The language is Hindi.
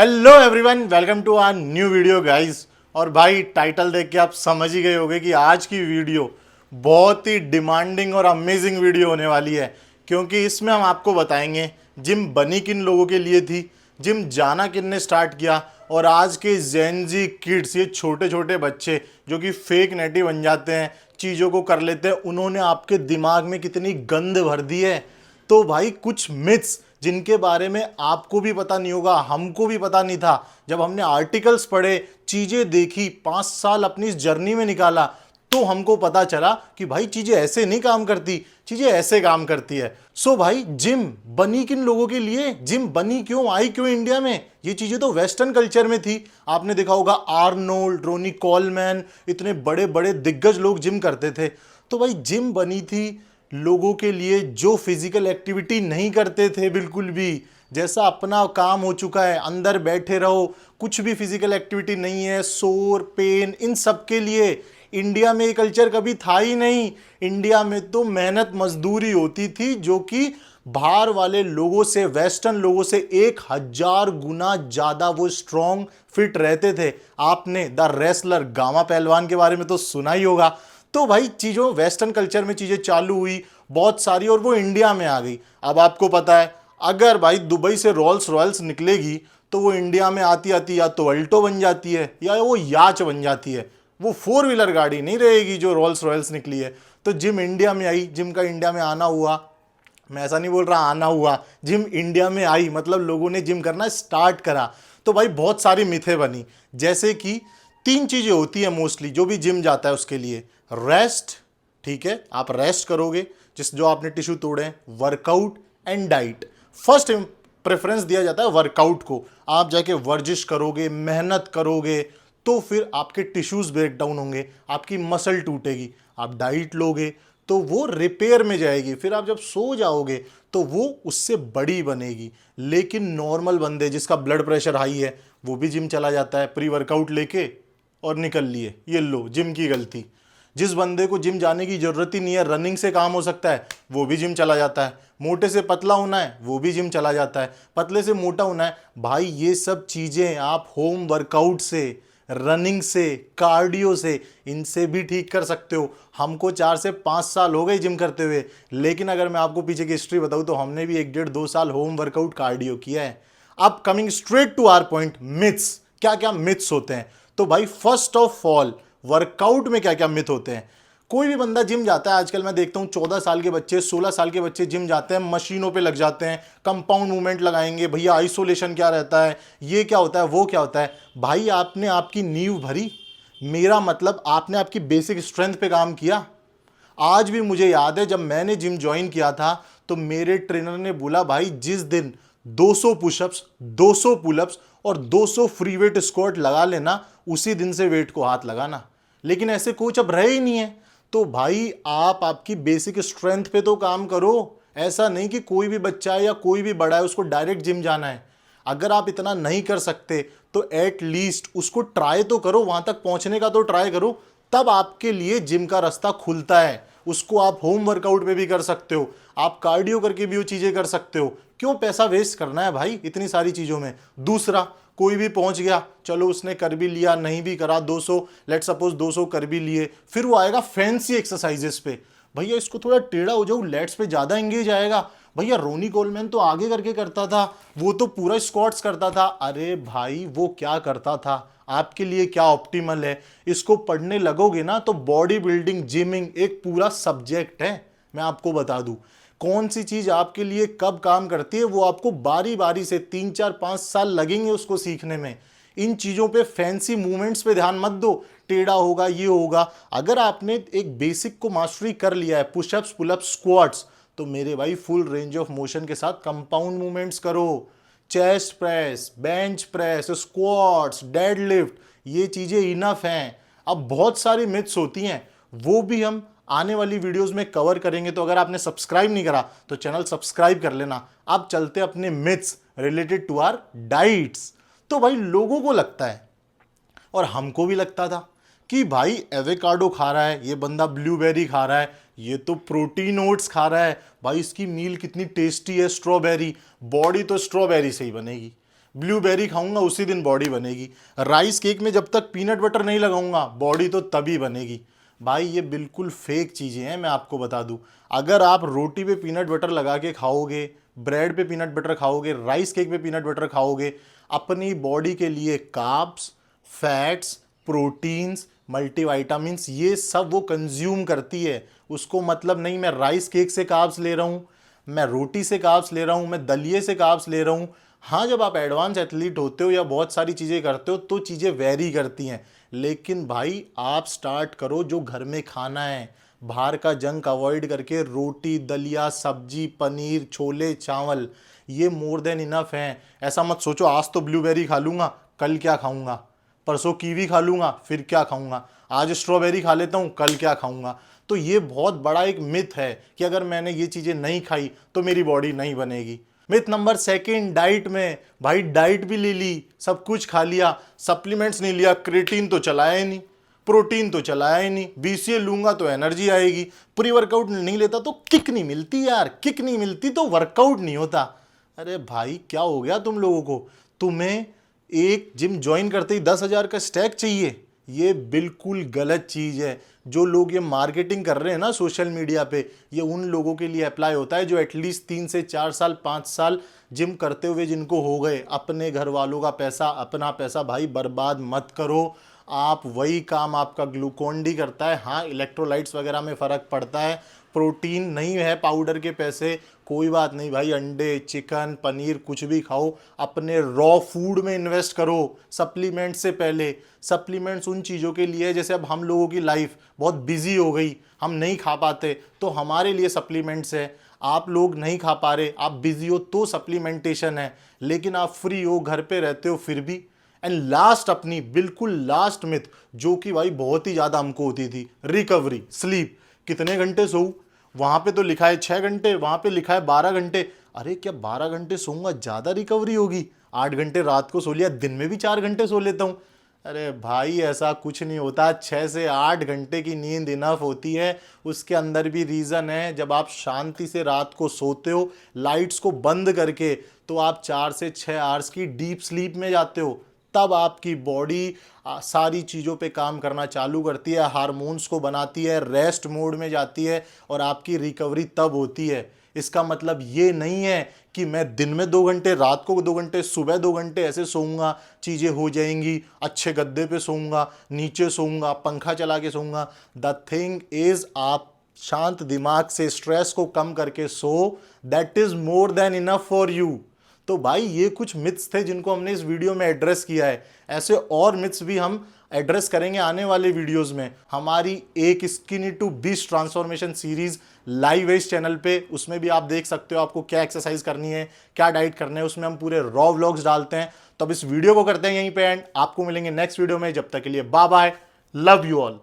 Hello everyone, welcome to our new video guys. और भाई टाइटल देख के आप समझ ही गए होंगे कि आज की वीडियो बहुत ही डिमांडिंग और अमेजिंग वीडियो होने वाली है, क्योंकि इसमें हम आपको बताएंगे जिम बनी किन लोगों के लिए थी, जिम जाना किन ने स्टार्ट किया, और आज के जेनजी किड्स, ये छोटे छोटे बच्चे जो कि फेक नेटिव बन जाते हैं, चीज़ों को कर लेते हैं, उन्होंने आपके दिमाग में कितनी गंद भर दी है। तो भाई कुछ मिथ्स जिनके बारे में आपको भी पता नहीं होगा, हमको भी पता नहीं था, जब हमने आर्टिकल्स पढ़े, चीजें देखी, 5 साल अपनी इस जर्नी में निकाला, तो हमको पता चला कि भाई चीजें ऐसे नहीं काम करती, चीजें ऐसे काम करती है। सो भाई जिम बनी किन लोगों के लिए, जिम बनी क्यों, आई क्यों इंडिया में? ये चीजें तो वेस्टर्न कल्चर में थी। आपने देखा होगा आर्नोल्ड, रोनी कॉलमैन, इतने बड़े बड़े दिग्गज लोग जिम करते थे। तो भाई जिम बनी थी लोगों के लिए जो फिजिकल एक्टिविटी नहीं करते थे बिल्कुल भी, जैसा अपना काम हो चुका है, अंदर बैठे रहो, कुछ भी फिजिकल एक्टिविटी नहीं है, सोर पेन, इन सब के लिए इंडिया में ये कल्चर कभी था ही नहीं। इंडिया में तो मेहनत मजदूरी होती थी, जो कि बाहर वाले लोगों से, वेस्टर्न लोगों से 1000 गुना ज्यादा वो स्ट्रॉन्ग फिट रहते थे। आपने द रेसलर गामा पहलवान के बारे में तो सुना ही होगा। तो भाई चीज़ों वेस्टर्न कल्चर में चीज़ें चालू हुई बहुत सारी, और वो इंडिया में आ गई। अब आपको पता है, अगर भाई दुबई से रोल्स रॉयल्स निकलेगी तो वो इंडिया में आती आती या तो अल्टो बन जाती है या वो याच बन जाती है। वो 4 व्हीलर गाड़ी नहीं रहेगी जो रोल्स रॉयल्स निकली है। तो जिम इंडिया में आई, जिम का इंडिया में आना हुआ, मैं ऐसा नहीं बोल रहा आना हुआ, जिम इंडिया में आई मतलब लोगों ने जिम करना स्टार्ट करा। तो भाई बहुत सारी मिथें बनी, जैसे कि 3 चीज़ें होती है मोस्टली जो भी जिम जाता है उसके लिए। रेस्ट, ठीक है, आप रेस्ट करोगे जिस जो आपने टिश्यू तोड़े हैं, workout and diet. First preference दिया जाता है वर्कआउट को। आप जाके वर्जिश करोगे, मेहनत करोगे, तो फिर आपके टिश्यूज ब्रेक डाउन होंगे, आपकी मसल टूटेगी। आप डाइट लोगे तो वो रिपेयर में जाएगी, फिर आप जब सो जाओगे तो वो उससे बड़ी बनेगी। लेकिन नॉर्मल बंदे जिसका ब्लड प्रेशर हाई है वो भी जिम चला जाता है प्री वर्कआउट लेके और निकल लिए, ये लो जिम की गलती। जिस बंदे को जिम जाने की जरूरत ही नहीं है, रनिंग से काम हो सकता है, वो भी जिम चला जाता है। मोटे से पतला होना है, वो भी जिम चला जाता है। पतले से मोटा होना है, भाई ये सब चीजें आप होम वर्कआउट से, रनिंग से, कार्डियो से, इनसे भी ठीक कर सकते हो। हमको 4 से 5 साल हो गए जिम करते हुए, लेकिन अगर मैं आपको पीछे की हिस्ट्री बताऊं तो हमने भी 1 1.5 2 साल होम वर्कआउट कार्डियो किया है। अब coming straight to our point, myths. क्या क्या मिथ्स होते हैं? तो भाई फर्स्ट ऑफ ऑल, वर्कआउट में क्या क्या मिथ होते हैं? कोई भी बंदा जिम जाता है, आजकल मैं देखता हूं 14 साल के बच्चे, 16 साल के बच्चे जिम जाते हैं, मशीनों पे लग जाते हैं, कंपाउंड मूवमेंट लगाएंगे, भैया आइसोलेशन क्या रहता है, ये क्या होता है, वो क्या होता है। भाई आपने आपकी नींव भरी, मेरा मतलब आपने आपकी बेसिक स्ट्रेंथ पे काम किया। आज भी मुझे याद है जब मैंने जिम ज्वाइन किया था तो मेरे ट्रेनर ने बोला, भाई जिस दिन 200 पुशअप्स, 200 पुलअप्स और 200 फ्री वेट स्क्वाट लगा लेना, उसी दिन से वेट को हाथ लगाना। लेकिन ऐसे कोच अब रहे ही नहीं है। तो भाई आप आपकी बेसिक स्ट्रेंथ पे तो काम करो। ऐसा नहीं कि कोई भी बच्चा है या कोई भी बड़ा है उसको डायरेक्ट जिम जाना है। अगर आप इतना नहीं कर सकते तो एट लीस्ट उसको ट्राई तो करो, वहां तक पहुंचने का तो ट्राई करो, तब आपके लिए जिम का रास्ता खुलता है। उसको आप होम वर्कआउट पे भी कर सकते हो, आप कार्डियो करके भी वो चीजें कर सकते हो। क्यों पैसा वेस्ट करना है भाई इतनी सारी चीजों में? दूसरा, कोई भी पहुंच गया, चलो उसने कर भी लिया, नहीं भी करा, 200 लेट सपोज 200 कर भी लिए, फिर वो आएगा फैंसी एक्सरसाइजेस पे, भैया इसको थोड़ा टेढ़ा हो जाओ, लेट्स पे ज्यादा एंगेज आएगा। भैया रोनी कोलमैन तो आगे करके करता था, वो तो पूरा स्क्वाट्स करता था। अरे भाई वो क्या करता था, आपके लिए क्या ऑप्टिमल है, इसको पढ़ने लगोगे ना तो बॉडी बिल्डिंग, जिमिंग एक पूरा सब्जेक्ट है। मैं आपको बता दूं कौन सी चीज आपके लिए कब काम करती है, वो आपको बारी बारी से 3 4 5 साल लगेंगे उसको सीखने में। इन चीजों पे, फैंसी मूवमेंट्स पे ध्यान मत दो, टेढ़ा होगा, ये होगा। अगर आपने एक बेसिक को मास्टरी कर लिया है, पुशअप्स, पुलअप्स, स्क्वाट्स, तो मेरे भाई फुल रेंज ऑफ मोशन के साथ कंपाउंड मूवमेंट्स करो। Chest press, bench press, squats, deadlift, ये चीजें इनफ हैं। अब बहुत सारी मिथ्स होती हैं, वो भी हम आने वाली वीडियोस में कवर करेंगे। तो अगर आपने सब्सक्राइब नहीं करा तो चैनल सब्सक्राइब कर लेना। अब चलते अपने myths related to our diets. तो भाई लोगों को लगता है, और हमको भी लगता था, कि भाई एवोकाडो खा रहा है ये बंदा, ब्लूबेरी खा रहा है, ये तो प्रोटीन ओट्स खा रहा है, भाई इसकी मील कितनी टेस्टी है, स्ट्रॉबेरी, बॉडी तो स्ट्रॉबेरी से ही बनेगी। ब्लूबेरी खाऊंगा उसी दिन बॉडी बनेगी। राइस केक में जब तक पीनट बटर नहीं लगाऊंगा बॉडी तो तभी बनेगी। भाई ये बिल्कुल फेक चीज़ें हैं, मैं आपको बता दूं। अगर आप रोटी पे पीनट बटर लगा के खाओगे, ब्रेड पे पीनट बटर खाओगे, राइस केक पे पीनट बटर खाओगे, अपनी बॉडी के लिए कार्ब्स, फैट्स, प्रोटीन्स, मल्टीविटामिन्स ये सब वो कंज्यूम करती है। उसको मतलब नहीं मैं राइस केक से कार्ब्स ले रहा हूँ, मैं रोटी से कार्ब्स ले रहा हूँ, मैं दलिए से कार्ब्स ले रहा हूँ। हाँ, जब आप एडवांस एथलीट होते हो या बहुत सारी चीज़ें करते हो तो चीज़ें वेरी करती हैं, लेकिन भाई आप स्टार्ट करो जो घर में खाना है। बाहर का जंक अवॉइड करके रोटी, दलिया, सब्जी, पनीर, छोले, चावल ये मोर देन इनफ हैं। ऐसा मत सोचो आज तो ब्लूबेरी खा लूँगा कल क्या खाऊंगा, परसों कीवी खा लूँगा फिर क्या खाऊंगा, आज स्ट्रॉबेरी खा लेता हूँ कल क्या खाऊंगा। तो ये बहुत बड़ा एक मिथ है कि अगर मैंने ये चीज़ें नहीं खाई तो मेरी बॉडी नहीं बनेगी। मिथ नंबर सेकंड, डाइट में। भाई डाइट भी ले ली, सब कुछ खा लिया, सप्लीमेंट्स नहीं लिया, क्रेटीन तो चलाया ही नहीं, प्रोटीन तो चलाया ही नहीं, बीसीए लूंगा तो एनर्जी आएगी, प्री वर्कआउट नहीं लेता तो किक नहीं मिलती यार, किक नहीं मिलती तो वर्कआउट नहीं होता। अरे भाई क्या हो गया तुम लोगों को? तुम्हें एक जिम ज्वाइन करते ही 10,000 का स्टैक चाहिए? ये बिल्कुल गलत चीज़ है। जो लोग ये मार्केटिंग कर रहे हैं ना सोशल मीडिया पे, ये उन लोगों के लिए अप्लाई होता है जो एटलीस्ट 3 से 4 साल 5 साल जिम करते हुए जिनको हो गए। अपने घर वालों का पैसा, अपना पैसा भाई बर्बाद मत करो। आप वही काम आपका ग्लूकोन डी करता है। हाँ, इलेक्ट्रोलाइट्स वगैरह में फ़र्क पड़ता है, प्रोटीन नहीं है पाउडर के पैसे, कोई बात नहीं भाई, अंडे, चिकन, पनीर कुछ भी खाओ, अपने रॉ फूड में इन्वेस्ट करो सप्लीमेंट से पहले। सप्लीमेंट्स उन चीज़ों के लिए, जैसे अब हम लोगों की लाइफ बहुत बिजी हो गई, हम नहीं खा पाते तो हमारे लिए सप्लीमेंट्स है। आप लोग नहीं खा पा रहे, आप बिजी हो तो सप्लीमेंटेशन है, लेकिन आप फ्री हो, घर पे रहते हो फिर भी। एंड लास्ट, अपनी बिल्कुल लास्ट मिथ जो कि भाई बहुत ही ज़्यादा हमको होती थी, रिकवरी, स्लीप। कितने घंटे सोऊं? वहां पे तो लिखा है 6 घंटे, वहां पे लिखा है 12 घंटे। अरे क्या 12 घंटे सोऊंगा ज़्यादा रिकवरी होगी? 8 घंटे रात को सो लिया, दिन में भी 4 घंटे सो लेता हूँ। अरे भाई ऐसा कुछ नहीं होता, 6 से 8 घंटे की नींद इनफ होती है। उसके अंदर भी रीज़न है, जब आप शांति से रात को सोते हो लाइट्स को बंद करके, तो आप 4 से 6 आवर्स की डीप स्लीप में जाते हो। तब आपकी बॉडी सारी चीज़ों पे काम करना चालू करती है, हार्मोन्स को बनाती है, रेस्ट मोड में जाती है और आपकी रिकवरी तब होती है। इसका मतलब ये नहीं है कि मैं दिन में 2 घंटे, रात को 2 घंटे, सुबह 2 घंटे ऐसे सोऊंगा चीज़ें हो जाएंगी, अच्छे गद्दे पे सोऊंगा, नीचे सोऊंगा, पंखा चला के सोऊंगा। द थिंग इज, आप शांत दिमाग से स्ट्रेस को कम करके so, that is more than enough for you. तो भाई ये कुछ मिथ्स थे जिनको हमने इस वीडियो में एड्रेस किया है। ऐसे और मिथ्स भी हम एड्रेस करेंगे आने वाले वीडियोस में। हमारी एक skinny to beast transformation series live है इस चैनल पे, उसमें भी आप देख सकते हो आपको क्या एक्सरसाइज करनी है, क्या डाइट करना है, उसमें हम पूरे रॉ व्लॉग्स डालते हैं। तो अब इस वीडियो को करते हैं यहीं पे एंड, आपको मिलेंगे नेक्स्ट वीडियो में। जब तक के लिए bye bye, love you all.